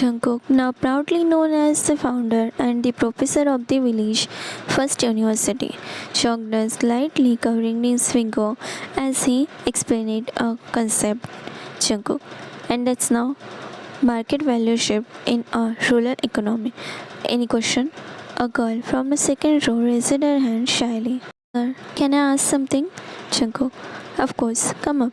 Jungkook, now proudly known as the founder and the professor of the village first university, shocked us slightly, covering his finger as he explained a concept. Jungkook, and that's now market value shift in a rural economy. Any question? A girl from the second row raised her hand shyly. Sir, can I ask something? Jungkook, of course, come up.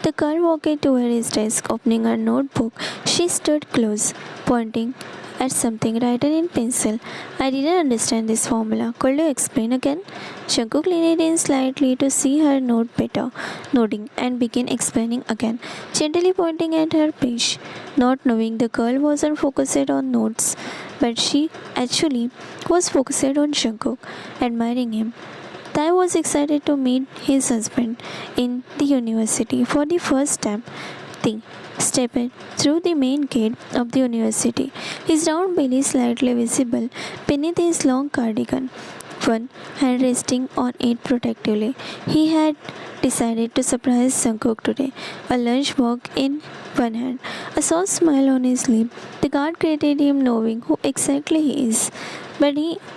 The girl walked toward his desk, opening her notebook. She stood close, pointing at something written in pencil. I didn't understand this formula. Could you explain again? Jungkook leaned in slightly to see her note better, nodding, and began explaining again, gently pointing at her page. Not knowing the girl wasn't focused on notes, but she actually was focused on Jungkook, admiring him. Tai was excited to meet his husband in the university for the first time. They stepped through the main gate of the university, his round belly slightly visible beneath his long cardigan, one hand resting on it protectively. He had decided to surprise Jungkook today, a lunchbox in one hand, a soft smile on his lip. The guard greeted him, knowing who exactly he is. But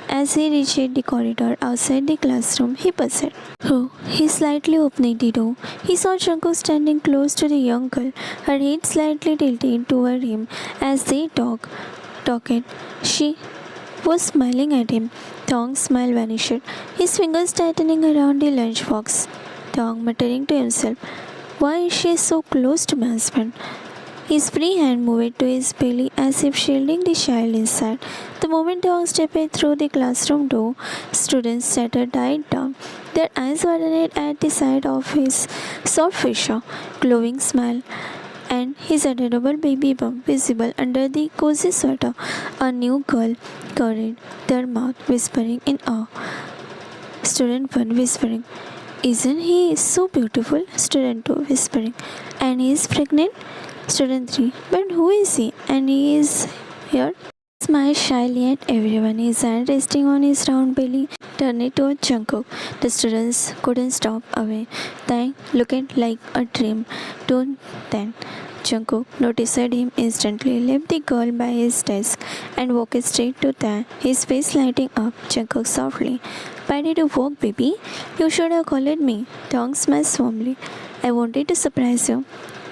as he reached the corridor outside the classroom, he paused. Oh, he slightly opened the door. He saw Jungkook standing close to the young girl, her head slightly tilted toward him as they talked. She was smiling at him. Tong's smile vanished, his fingers tightening around the lunchbox. Tong muttering to himself, "Why is she so close to my husband?" His free hand moved to his belly as if shielding the child inside. The moment Tong stepped through the classroom door, students' chatter died down. Their eyes widened at the sight of his soft feature, glowing smile, and his adorable baby bump visible under the cozy sweater. A new girl covered their mouth, whispering in awe. Student 1 whispering, "Isn't he so beautiful?" Student 2 whispering, "And he is pregnant?" Student 3, "But who is he? And he is here?" Smiled shyly at everyone, his hand resting on his round belly, turned toward Jungkook. The students couldn't stop away. They looked like a dream to them. Jungkook noticed him instantly, left the girl by his desk, and walked straight to them, his face lighting up. Jungkook softly, "Why did you walk, baby? You should have called me." Tong smiled warmly. "I wanted to surprise you."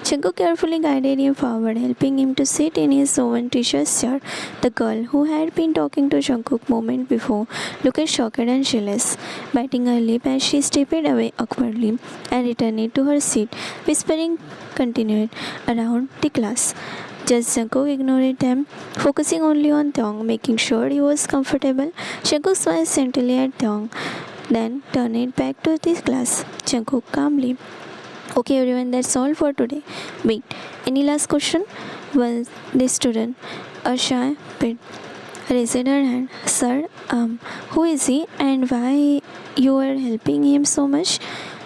Jungkook carefully guided him forward, helping him to sit in his own teacher's chair. The girl, who had been talking to Jungkook moment before, looked shocked and jealous, biting her lip as she stepped away awkwardly and returned to her seat, whispering continued around the class. Just Jungkook ignored them, focusing only on Tong, making sure he was comfortable. Jungkook smiled gently at Tong, then turned back to the class. Jungkook calmly, "Okay, everyone, that's all for today." Wait, any last question? Well, the student, a shy bit, raised her hand. "Sir, who is he and why you are helping him so much?"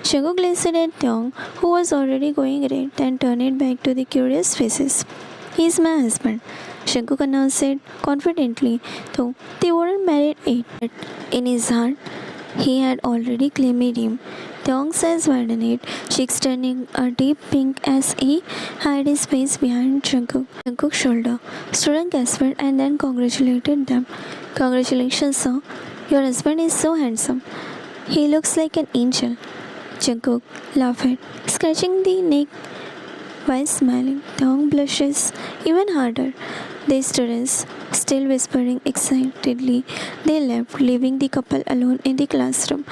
Jungkook glanced at Tong, who was already going red, then turned back to the curious faces. "He is my husband," Jungkook announced confidently, though they weren't married yet. But in his heart, he had already claimed him. Tong's eyes widened, cheeks turning a deep pink as he hid his face behind Jungkook's shoulder. Student gasped and then congratulated them. "Congratulations, sir. Your husband is so handsome. He looks like an angel." Jungkook laughed, scratching the neck while smiling. Tong blushes even harder. The students, still whispering excitedly, they left, leaving the couple alone in the classroom.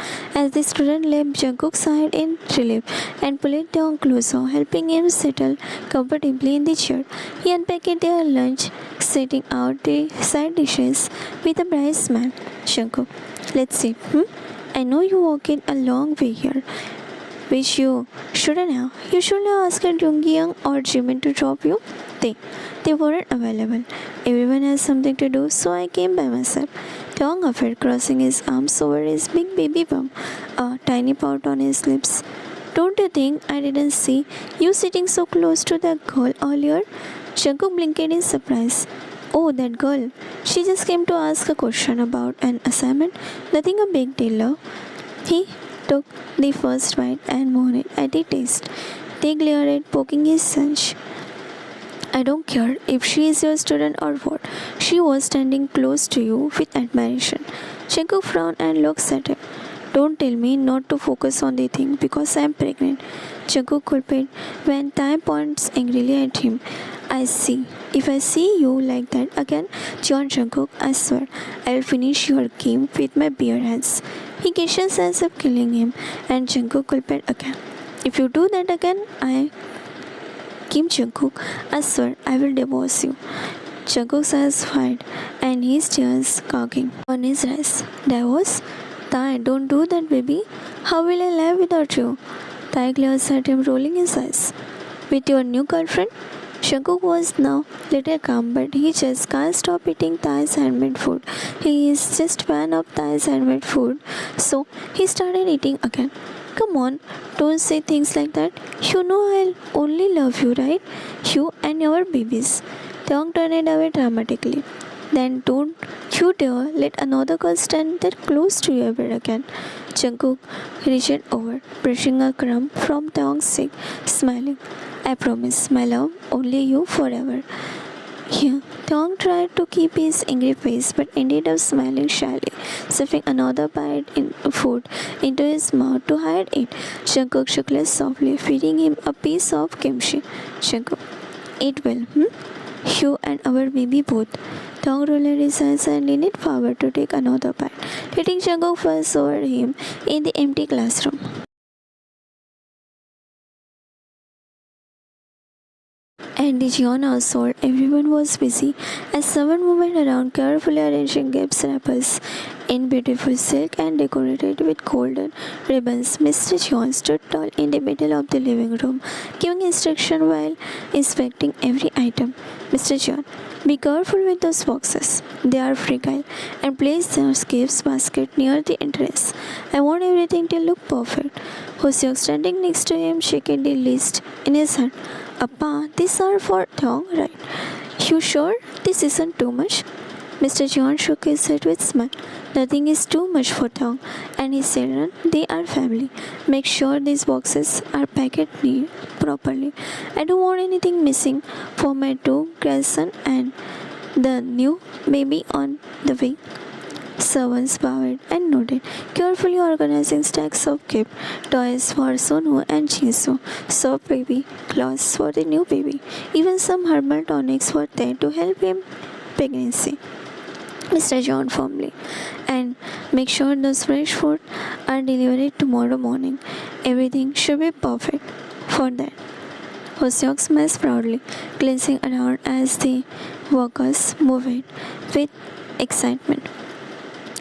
As the student left, Jungkook sighed in relief and pulled Tong closer, helping him settle comfortably in the chair. He unpacked their lunch, setting out the side dishes with a bright smile. "Jungkook, let's see. I know you walked a long way here, which you shouldn't have. You should have asked Jungyoung or Jimin to drop you. They weren't available. Everyone has something to do, so I came by myself." Tong offered, crossing his arms over his big baby bump, a tiny pout on his lips. "Don't you think I didn't see you sitting so close to that girl earlier?" Jungkook blinked in surprise. "Oh, that girl. She just came to ask a question about an assignment. Nothing a big deal, love." He took the first bite and moaned at the taste. They glared, poking his lunch. I don't care if she is your student or what. She was standing close to you with admiration. Jungkook frowned and looked at him. Don't tell me not to focus on the thing because I am pregnant. Jungkook gulped when Tae points angrily at him. I see. If I see you like that again, John Jungkook, I swear, I'll finish your game with my bare hands. He gestures as if killing him, and Jungkook gulped again. If you do that again, Kim Jungkook, I swear I will divorce you. Jungkook's eyes wide and his tears cogging on his eyes. Divorce? Tae, don't do that, baby. How will I live without you? Tae glares at him, rolling his eyes. With your new girlfriend? Jungkook was now little calm, but he just can't stop eating Tae's handmade food. He is just fan of Tae's handmade food, so he started eating again. Come on, don't say things like that. You know I'll only love you, right? You and your babies. Taeyong turned away dramatically. Then don't you dare let another girl stand that close to your bed again. Jungkook reached over, brushing a crumb from Taeyong's cheek, smiling. I promise, my love, only you forever. Here, Taeyong tried to keep his angry face but ended up smiling shyly, stuffing another bite in food into his mouth to hide it. Jungkook shook softly, feeding him a piece of kimchi. Jungkook, eat well, You and our baby both. Taeyong rolled his eyes and leaned forward to take another bite, letting Jungkook fuss over him in the empty classroom. And the Jeon household, everyone was busy as someone moved around carefully arranging gifts wrappers in beautiful silk and decorated with golden ribbons. Mr. Jeon stood tall in the middle of the living room, giving instruction while inspecting every item. Mr. Jeon, be careful with those boxes. They are fragile, and place their gifts basket near the entrance. I want everything to look perfect. Hoseok, standing next to him, shaking the list in his hand. Appa, these are for Taeyong, right? You sure this isn't too much? Mr. John shook his head with a smile. Nothing is too much for Taeyong and his children. They are family. Make sure these boxes are packed neat properly. I don't want anything missing for my two grandsons and the new baby on the way. Servants bowed and nodded, carefully organizing stacks of gift toys for Sonu and Jisoo, soft baby clothes for the new baby, even some herbal tonics for them to help him pregnancy. Mr. John firmly, and make sure those fresh food are delivered tomorrow morning. Everything should be perfect for that. Hoseok smiles proudly, glancing around as the workers moved with excitement.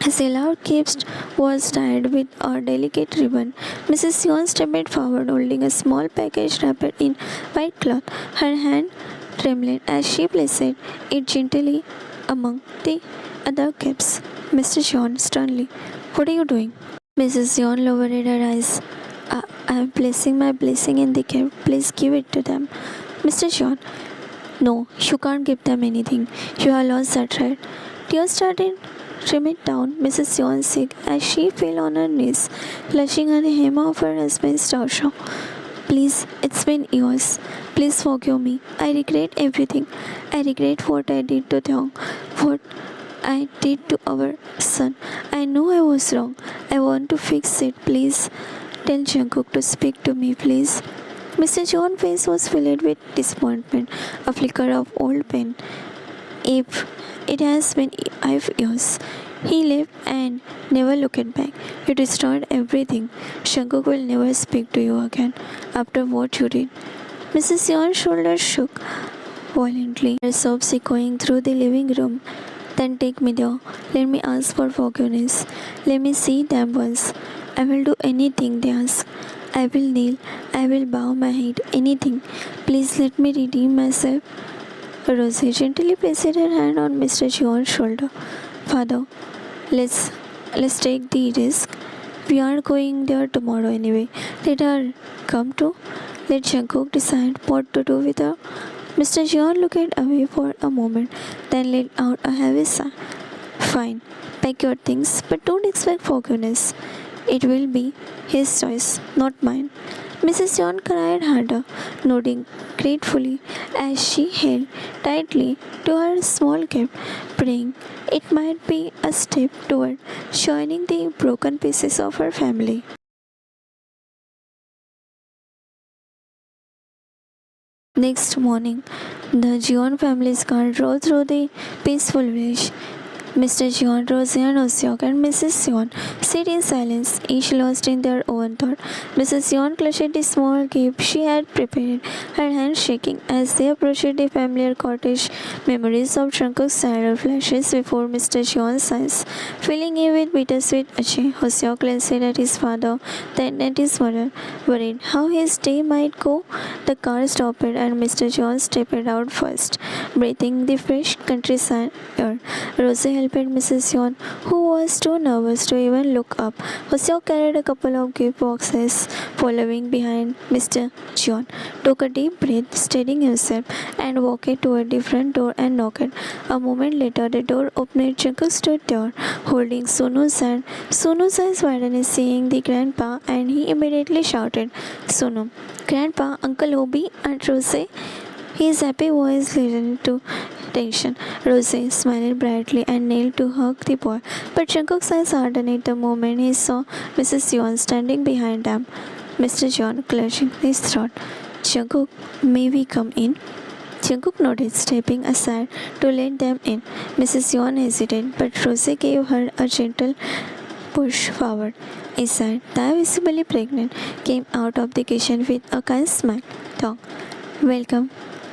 As a loud gift was tied with a delicate ribbon, Mrs. Sion stepped forward holding a small package wrapped in white cloth. Her hand trembled as she placed it gently among the other gifts. Mr. Sion sternly, what are you doing? Mrs. Sion lowered her eyes. I am placing my blessing in the gift. Please give it to them. Mr. Sion, no, you can't give them anything. You have lost that right. Tears started streaming down Mrs. Sion's cheek as she fell on her knees, clutching on the hem of her husband's torso. Please, it's been years. Please forgive me. I regret everything. I regret what I did to Taeyong, what I did to our son. I know I was wrong. I want to fix it. Please tell Jungkook to speak to me, please. Mr. John's face was filled with disappointment, a flicker of old pain. If it has been 5 years, he left and never looked back. You destroyed everything. Jungkook will never speak to you again after what you did. Mrs. Yeon's shoulders shook violently, her sobs echoing through the living room. Then take me there. Let me ask for forgiveness. Let me see them once. I will do anything they ask. I will kneel. I will bow my head. Anything. Please let me redeem myself. Rosie gently placed her hand on Mr. Jeon's shoulder. Father, let's take the risk. We are going there tomorrow anyway. Let her come too. Let Jungkook decide what to do with her. Mr. Jeon looked away for a moment, then let out a heavy sigh. Fine, pack your things, but don't expect forgiveness. It will be his choice, not mine. Mrs. John cried harder, nodding gratefully as she held tightly to her small gift, praying it might be a step toward joining the broken pieces of her family. Next morning, the Gion family's car drove through the peaceful village. Mr. Gion, Rosie and Osyok and Mrs. Gion sat in silence, each lost in their own thought. Mrs. Gion clutched the small gift she had prepared, her hands shaking as they approached the familiar cottage. Memories of Shankuk's childhood flashes before Mr. Gion's eyes, filling him with bittersweet ache. Osyok glanced at his father, then at his mother, worried how his day might go. The car stopped and Mr. John stepped out first, breathing the fresh countryside air. Rosie helped Mrs. John, who was too nervous to even look up. Jose carried a couple of gift boxes, following behind Mr. John, took a deep breath, steadying himself, and walked toward the front door and knocked. A moment later, the door opened. Chunku stood there, holding Sonu's hand. Sonu's eyes widened, seeing the grandpa, and he immediately shouted, "Sonu, Grandpa, Uncle Obi, Aunt Rosie." His happy voice listened to tension. Rosie smiled brightly and knelt to hug the boy, but Jungkook's eyes hardened the moment he saw Mrs. Yeon standing behind them. Mr. John clutching his throat. "Jungkook, may we come in?" Jungkook nodded, stepping aside to let them in. Mrs. Yeon hesitated, but Rosie gave her a gentle push forward. Inside, Taya, visibly pregnant, came out of the kitchen with a kind smile. "Dong, welcome.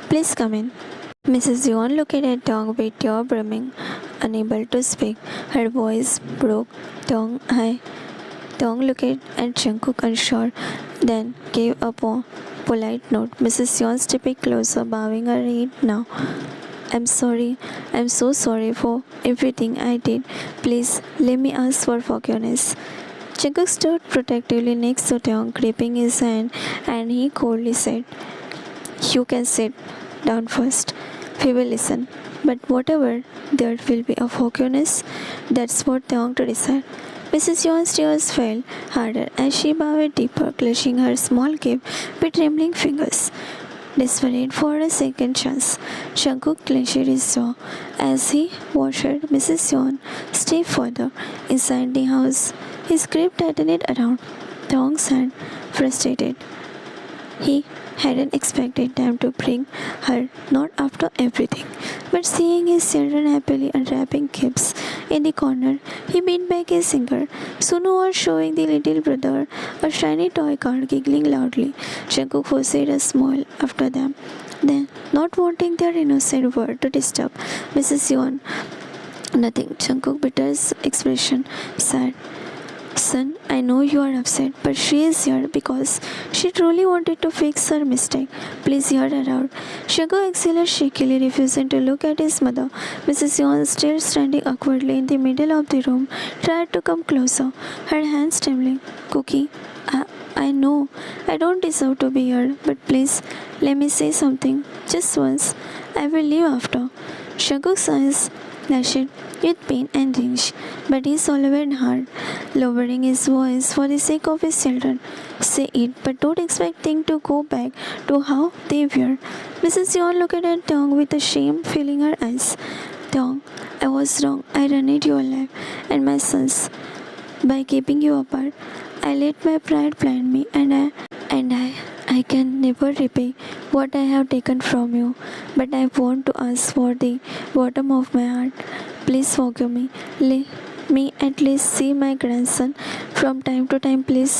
Please come in." Mrs. Yuan looked at Dong with tear brimming, unable to speak. Her voice broke. "Dong, hi." Dong looked at Jungkook unsure, then gave a polite nod. Mrs. Yuan stepped closer, bowing her head now. "I'm sorry. I'm so sorry for everything I did. Please let me ask for forgiveness." Jungkook stood protectively next to Dong, gripping his hand, and he coldly said, "You can sit down first. We will listen. But whatever, there will be a forgiveness. That's what Dong to decide." Mrs. Yuan's tears fell harder as she bowed deeper, clutching her small gift with trembling fingers. Desperate for a second chance, Jungkook clenched his jaw as he watched Mrs. Yuan step further inside the house. His grip tightened around Dong's hand, frustrated. He hadn't expected them to bring her, not after everything. But seeing his children happily unwrapping gifts in the corner, he beat back his anger. Sunu was showing the little brother a shiny toy card, giggling loudly. Jungkook forced a smile after them. Then, not wanting their innocent word to disturb Mrs. Yeon, nothing. Jungkook bitter's expression, sad. "Son, I know you are upset, but she is here because she truly wanted to fix her mistake. Please hear her out." Jungkook exhaled shakily, refusing to look at his mother. Mrs. Yeon, still standing awkwardly in the middle of the room, tried to come closer, her hands trembling. "Cookie, I know I don't deserve to be here, but please let me say something. Just once. I will leave after." Jungkook's eyes lashed with pain and rage, but he swallowed hard, lowering his voice for the sake of his children. "Say it, but don't expect things to go back to how they were." Mrs. Yeon looked at Dong with a shame filling her eyes. "Dong, I was wrong. I ruined your life and my son's by keeping you apart. I let my pride blind me, and I can never repay what I have taken from you. But I want to ask for the bottom of my heart. Please forgive me. Let me at least see my grandson from time to time, please."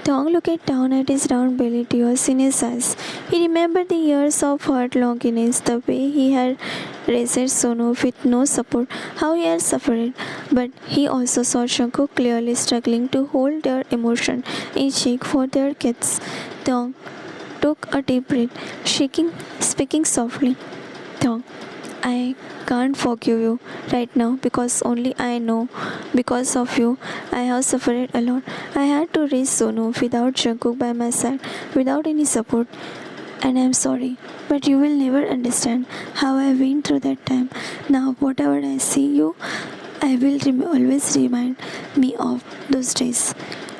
Dong looked down at his round belly, tears in his eyes. He remembered the years of hurt loneliness, the way he had raised Sonu with no support, how he had suffered. But he also saw Jungkook clearly struggling to hold their emotion in check for their kids. Dong took a deep breath, speaking softly. "Dong, I can't forgive you right now because only I know because of you I have suffered a lot. I had to raise Sonu without Jungkook by my side, without any support. And I'm sorry, but you will never understand how I went through that time. Now, whatever I see you, I will always remind me of those days."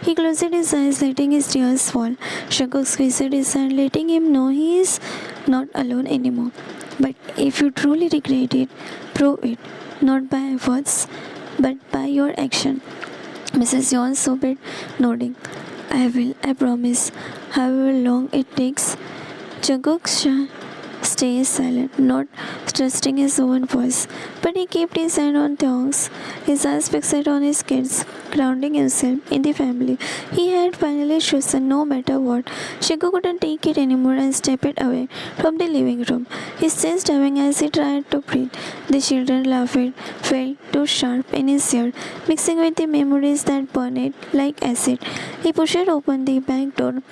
He closed his eyes, letting his tears fall. Jungkook squeezed his hand, letting him know he is not alone anymore. But if you truly regret it, prove it, not by words, but by your action. Mrs. Yon sobbed, nodding. I will, I promise, however long it takes. Jungkook stays silent, not trusting his own voice. But he kept his hand on Taeyong's, his eyes fixed on his kids, grounding himself in the family. He had finally chosen no matter what. Jungkook couldn't take it anymore and stepped away from the living room. His chest heaving as he tried to breathe. The children laughed, felt too sharp in his ear, mixing with the memories that burned like acid. He pushed open the back door,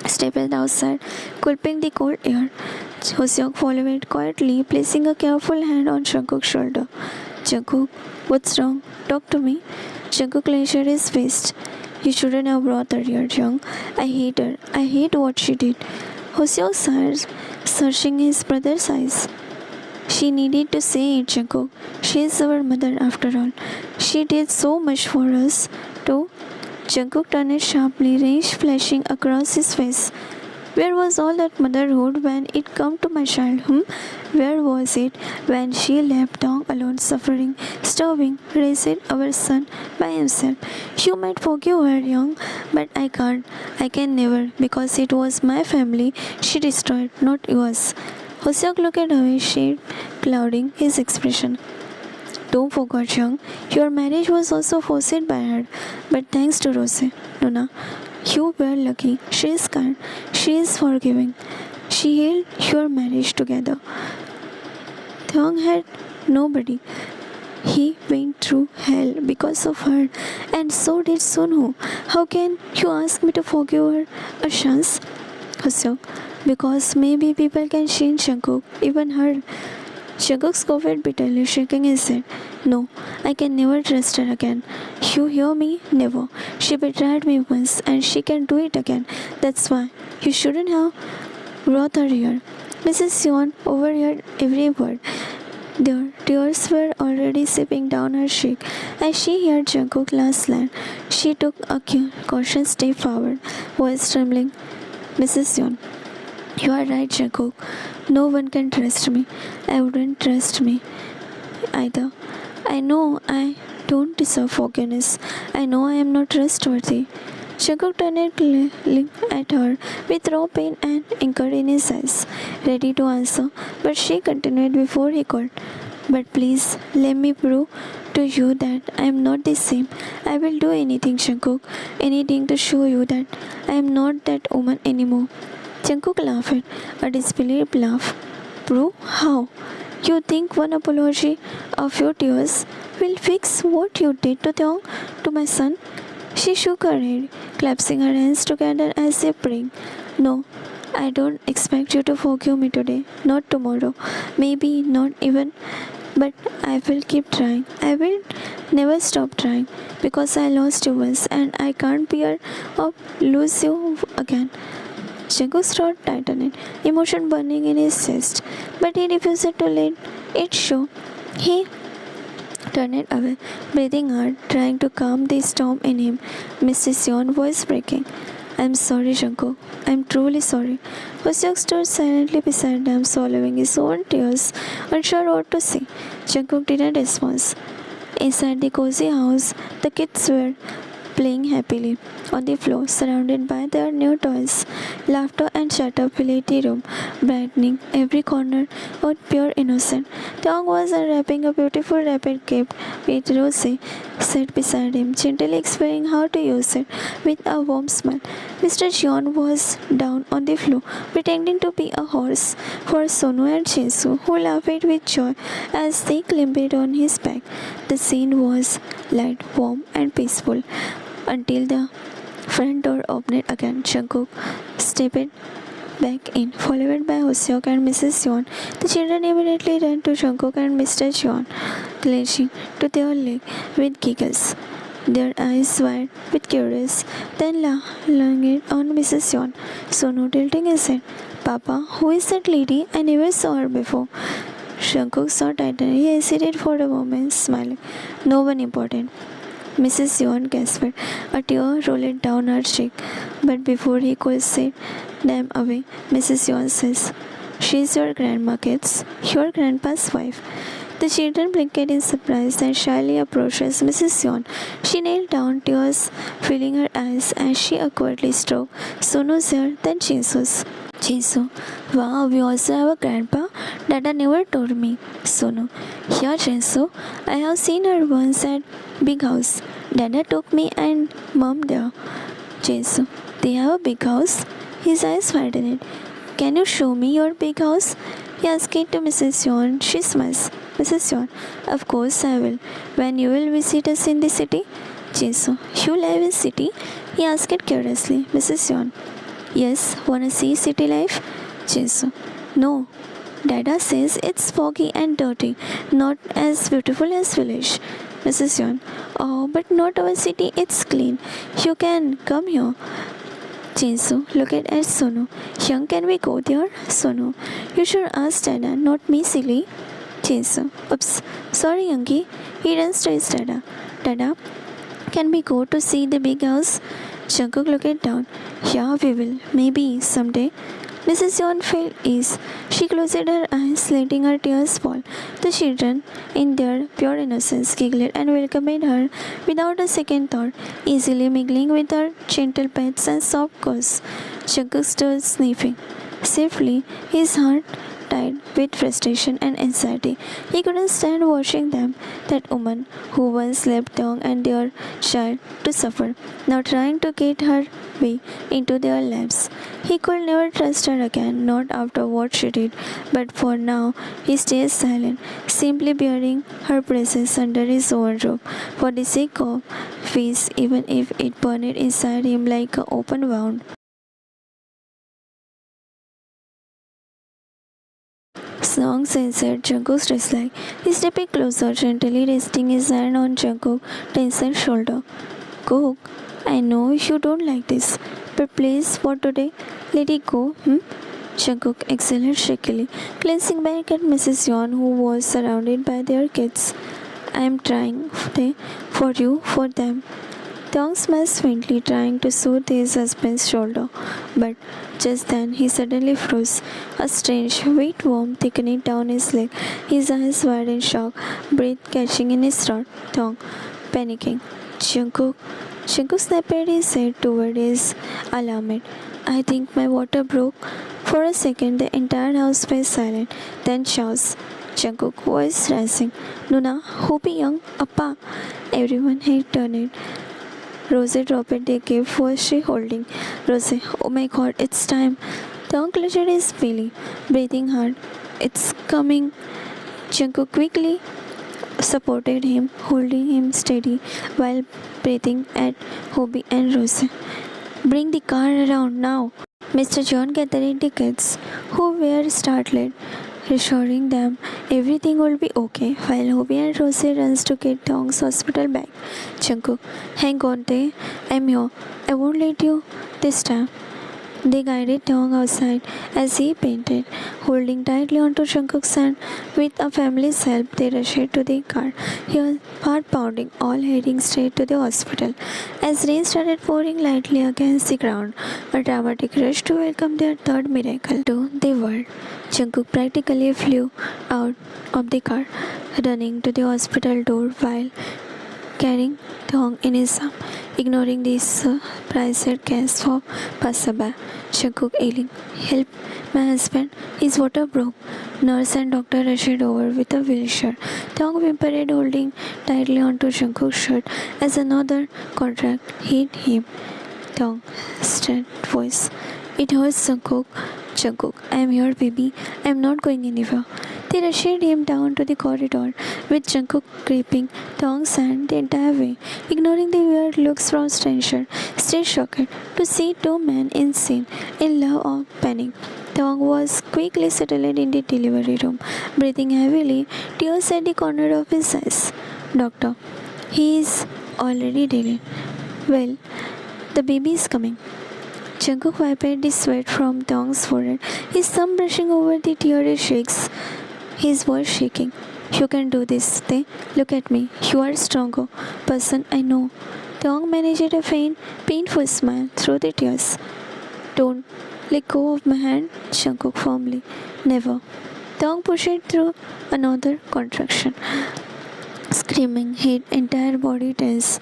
stepped outside, gulping the cold air. Hoseok followed quietly, placing a careful hand on Jungkook's shoulder. Jungkook, what's wrong? Talk to me. Jungkook clenched his fist. You shouldn't have brought her here, Jung. I hate her. I hate what she did. Hoseok sighed, searching his brother's eyes. She needed to say it, Jungkook. She is our mother after all. She did so much for us, too. Jungkook turned sharply, rage flashing across his face. Where was all that motherhood when it came to my child? Where was it when she left Dong alone, suffering, starving, raising our son by himself? You might forgive her, Young, but I can't. I can never, because it was my family she destroyed, not yours. Hoseok looked away, shade clouding his expression. Don't forget, Young. Your marriage was also forced by her, but thanks to Rose, Nuna. You were lucky. She is kind. She is forgiving. She held your marriage together. Thong had nobody. He went through hell because of her, and so did Sunho. How can you ask me to forgive her? A chance? Hoseok, because maybe people can change Jungkook, even her. Jungkook scoffed bitterly, shaking his head. No, I can never trust her again. You hear me? Never. She betrayed me once, and she can do it again. That's why you shouldn't have brought her here. Mrs. Yon overheard every word. The tears were already seeping down her cheek as she heard Jungkook's last line. She took a cautious step forward, voice trembling. Mrs. Yon, you are right, Jungkook. No one can trust me. I wouldn't trust me either. I know I don't deserve forgiveness. I know I am not trustworthy. Jungkook turned glittering at her with raw pain and anger in his eyes, ready to answer, but she continued before he could. But please, let me prove to you that I am not the same. I will do anything, Jungkook, anything to show you that I am not that woman anymore. Jungkook laughed, a disbelieved laugh. Prove? How? You think one apology, a few tears, will fix what you did to Taeyong, to my son? She shook her head, clasping her hands together as if praying. No, I don't expect you to forgive me today, not tomorrow, maybe not even, but I will keep trying. I will never stop trying, because I lost you once and I can't bear or lose you again. Jungkook's throat tightened, emotion burning in his chest, but he refused to let it show. He turned away, breathing hard, trying to calm the storm in him. Mrs. Yeon's voice breaking. I'm sorry, Jungkook. I'm truly sorry. Hoseok stood silently beside them, swallowing his own tears, unsure what to say. Jungkook didn't respond. Inside the cozy house, the kids were playing happily on the floor, surrounded by their new toys. Laughter and chatter filled the room, brightening every corner with pure innocence. Taeyong was unwrapping a beautiful wrapped gift with Rosie sat beside him, gently explaining how to use it with a warm smile. Mr. Jeon was down on the floor, pretending to be a horse for Sonu and Jinsu, who laughed with joy as they climbed on his back. The scene was light, warm, and peaceful until the front door opened again. Jungkook stepped back in, followed by Hoseok and Mrs. Yeon. The children immediately ran to Jungkook and Mr. Jeon, clutching to their leg with giggles, their eyes wide with curiosity. Then longing on Mrs. Yeon, Sonu tilting his head. Papa, who is that lady? I never saw her before. Jungkook saw tightened. He hesitated for a moment, smiling. No one important. Mrs. Yuan gasped. A tear rolled down her cheek, but before he could sit them away, Mrs. Yuan says, "She's your grandma, kids, your grandpa's wife." The children blinked in surprise and shyly approaches Mrs. Yuan. She knelt down, tears filling her eyes as she awkwardly stroked Sonu's hair, then Jinsu's. Jinsu, wow, we also have a grandpa? Dada never told me. Sonu, yeah, Jinsu, I have seen her once at Big House. Dada took me and mom there. Jinsu, they have a big house? His eyes widened. Can you show me your big house? He asked it to Mrs. Yuan. She smiles. Mrs. Yuan, of course I will. When you will visit us in the city? Jinsu, you live in city? He asked it curiously. Mrs. Yuan, yes, wanna see city life? Jinsu, no. Dada says it's foggy and dirty, not as beautiful as village. Mrs. Yuan, oh, but not our city, it's clean. You can come here. Jinsu looked at Sonu. Young, can we go there? Sonu, you should ask Dada, not me, silly. Jinsu, oops, sorry, Youngie. He runs to his Dada. Dada, can we go to see the big house? Jungkook looked down. Yeah, we will. Maybe someday. Mrs. Yeon felt ease. She closed her eyes, letting her tears fall. The children, in their pure innocence, giggled and welcomed her without a second thought, easily mingling with her gentle pets and soft cows. Jungkook stood sniffing. Safely, his heart tied with frustration and anxiety. He couldn't stand watching them, that woman who once left Dong and their child to suffer, now trying to get her way into their lives. He could never trust her again, not after what she did, but for now he stays silent, simply bearing her presence under his own roof, for the sake of peace, even if it burned inside him like an open wound. Song censored Jungkook's dislike. He stepped closer, gently resting his hand on Jungkook's tense shoulder. Kook, I know you don't like this, but please, for today, let it go, Jungkook exhaled shakily, glancing back at Mrs. Yeon, who was surrounded by their kids. I am trying, for you, for them. Dong smiled faintly, trying to soothe his husband's shoulder, but just then he suddenly froze, a strange, wet warmth thickening down his leg, his eyes wide in shock, breath catching in his throat. Dong, panicking. Jungkook snapped his head toward his alarmed. I think my water broke. For a second, the entire house was silent. Then shouts. Jungkook voice rising. Nuna, Hopi young, Appa. Everyone had turned. Rose dropped the gift was she holding. Rose, oh my god, it's time. Dong clutched his belly, breathing hard. It's coming. Jungkook quickly supported him, holding him steady while breathing at Hobie and Rose. Bring the car around now. Mr. John gathered the kids, who were startled, reassuring them everything will be okay, while Hobie and Rose runs to get Dong's hospital bag. Jungkook, hang on there, I'm here. I won't let you this time. They guided Dong outside as he painted, holding tightly onto Jungkook's hand. With a family's help, they rushed to the car, her heart pounding, all heading straight to the hospital. As rain started pouring lightly against the ground, a dramatic rush to welcome their third miracle to the world. Jungkook practically flew out of the car, running to the hospital door while carrying Dong in his arm, ignoring the surprised gasp of passerby. Jungkook ailing, help, my husband, his water broke. Nurse and doctor rushed over with a wheelchair. Dong whimpered, holding tightly onto Jungkook's shirt as another contract hit him. Dong, strained voice. It hurts, Jungkook. Jungkook, I am here, baby. I am not going anywhere. They rushed him down to the corridor, with Jungkook gripping Dong's hand the entire way, ignoring the weird looks from strangers, still shocked to see two men in scene, in love or panic. Dong was quickly settled in the delivery room, breathing heavily, tears at the corner of his eyes. Doctor, he is already dead. Well, the baby is coming. Jungkook wiped the sweat from Dong's forehead, his thumb brushing over the teary cheeks, his voice shaking. You can do this. They look at me. You are a stronger person, I know. Taeyong managed a faint, painful smile through the tears. Don't let go of my hand, Jungkook firmly. Never. Taeyong pushed it through another contraction. Screaming, his entire body tense.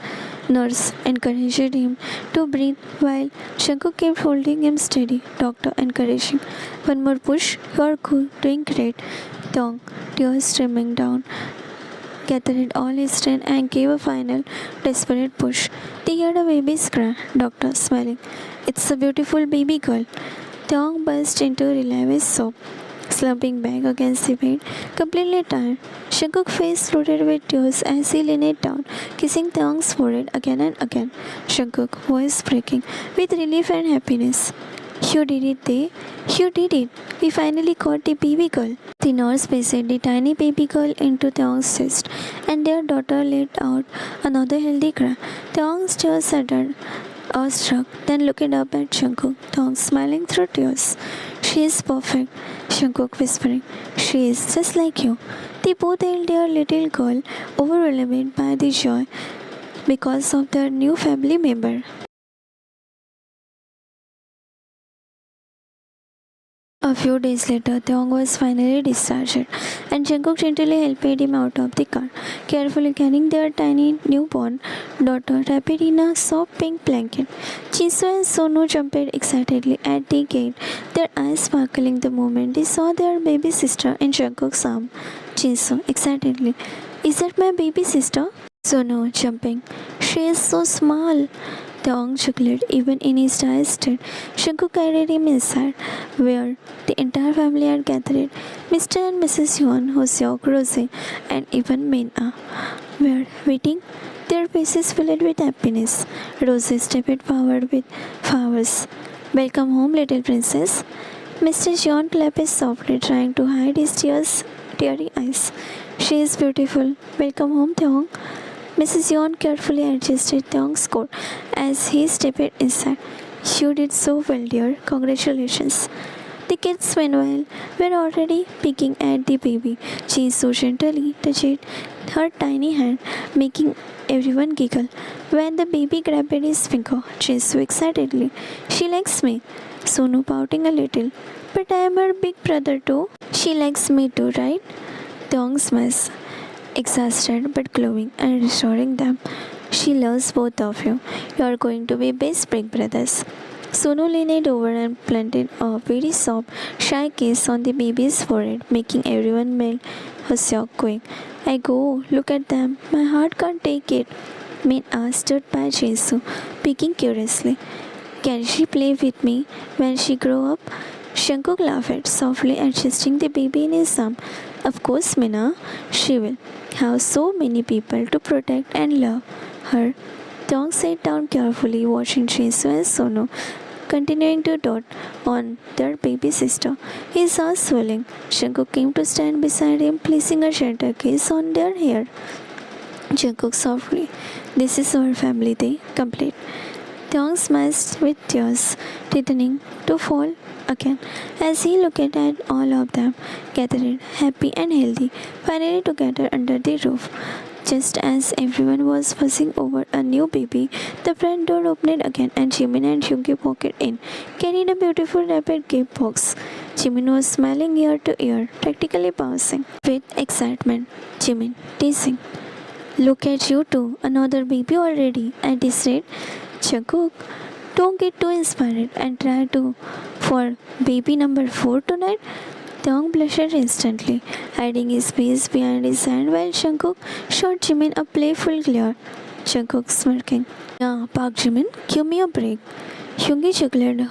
Nurse encouraged him to breathe while Jungkook kept holding him steady. Doctor encouraging. One more push. You are good, doing great. Taeyong, tears streaming down, gathered all his strength and gave a final, desperate push. They heard a baby's cry. Doctor smiling. It's a beautiful baby girl. Taeyong burst into a relieved sob, slumping back against the bed, completely tired. Jungkook's face flooded with tears as he leaned down, kissing Taeyong's forehead again and again. Jungkook's voice breaking with relief and happiness. You did it, they. You did it. We finally caught the baby girl. The nurse placed the tiny baby girl into Taeyong's chest, and their daughter let out another healthy cry. Taeyong stared at her, awestruck, then looked up at Jungkook. Taeyong smiling through tears. She is perfect, Jungkook whispering. She is just like you. They both held their little girl, overwhelmed by the joy because of their new family member. A few days later, Taeyong was finally discharged, and Jungkook gently helped him out of the car, carefully carrying their tiny newborn daughter wrapped in a soft pink blanket. Jisoo and Sonu jumped excitedly at the gate, their eyes sparkling the moment they saw their baby sister in Jungkook's arm. Jisoo excitedly, "Is that my baby sister?" Sonu jumping, "She is so small." Taeyong chuckled even in his tired state. Jungkook carried him inside, where the entire family had gathered. Mr. and Mrs. Yeon, Hoseok, Rose, and even Min-ah were waiting, their faces filled with happiness. Rose stepped forward with flowers. "Welcome home, little princess." Mr. Yeon clapped softly, trying to hide his teary eyes. "She is beautiful. Welcome home, Taeyong." Mrs. Yeon carefully adjusted Taeyong's coat as he stepped inside. "You did so well, dear. Congratulations." The kids, meanwhile, were already picking at the baby. Jisoo gently touched her tiny hand, making everyone giggle. When the baby grabbed his finger, Jisoo excitedly, "She likes me." Sonu pouting a little. "But I am her big brother too." "She likes me too, right?" Taeyong smiles, exhausted but glowing, and reassuring them. "She loves both of you. You are going to be best big brothers." Sonu leaned over and planted a very soft, shy kiss on the baby's forehead, making everyone melt. Hoseok going, "I go, look at them. My heart can't take it." Min-ah stood by Jisoo, peeking curiously. "Can she play with me when she grow up?" Jungkook laughed softly, adjusting the baby in his arm. "Of course, Mina, she will have so many people to protect and love her." Taeyong sat down carefully, watching Jisoo and Sonu continuing to dote on their baby sister. His heart swelling. Jungkook came to stand beside him, placing a gentle kiss on their hair. Jungkook softly, "This is our family day, complete." Taeyong smiled with tears threatening to fall again as he looked at all of them, gathered, happy and healthy, finally together under the roof. Just as everyone was fussing over a new baby, the front door opened again and Jimin and Yoongi walked in, carrying a beautiful wrapped gift box. Jimin was smiling ear to ear, practically bouncing with excitement. Jimin teasing, "Look at you two, another baby already." At this rate, Jungkook, don't get too inspired and try to for baby number 4 tonight. Taeyong blushed instantly, hiding his face behind his hand while Jungkook shot Jimin a playful glare. Jungkook smirking, "Yeah, Park Jimin, give me a break." Yoongi chuckled,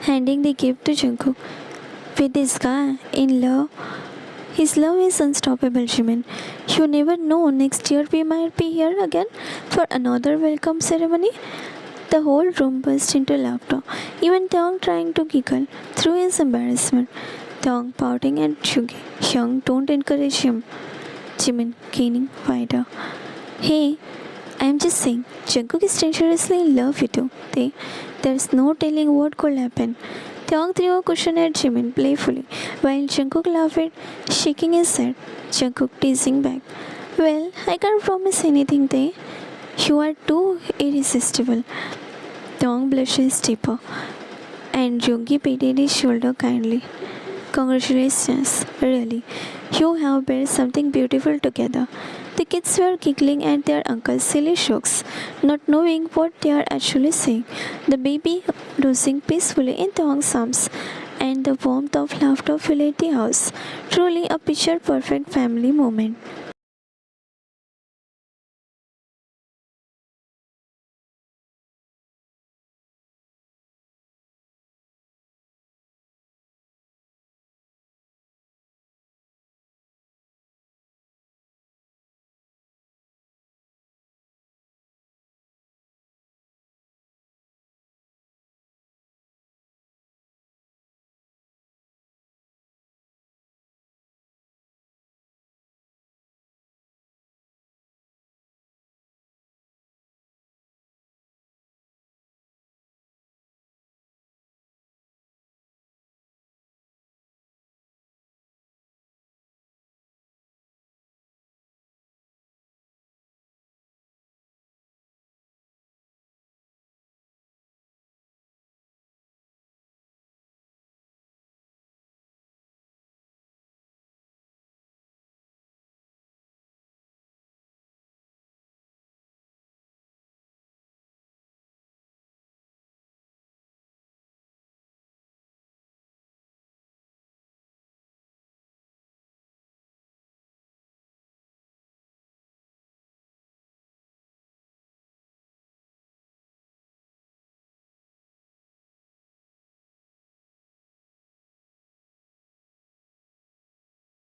handing the gift to Jungkook. "With this guy in love, his love is unstoppable, Jimin. You never know, next year we might be here again for another welcome ceremony." The whole room burst into laughter, even Taeyong trying to giggle through his embarrassment. Taeyong pouting at Yoongi, "Young, don't encourage him." Jimin gaining wider, "Hey, I'm just saying, Jungkook is dangerously in love with you. There's no telling what could happen." Taeyong threw a cushion at Jimin playfully, while Jungkook laughed, shaking his head. Jungkook teasing back. Well, I can't promise anything, Tae. You are too irresistible. Taeyong blushes deeper, and Yoongi patted his shoulder kindly. Congratulations, really. You have built something beautiful together. The kids were giggling at their uncle's silly jokes, not knowing what they are actually saying. The baby dozing peacefully in Taeyong's arms, and the warmth of laughter filled the house. Truly a picture perfect family moment.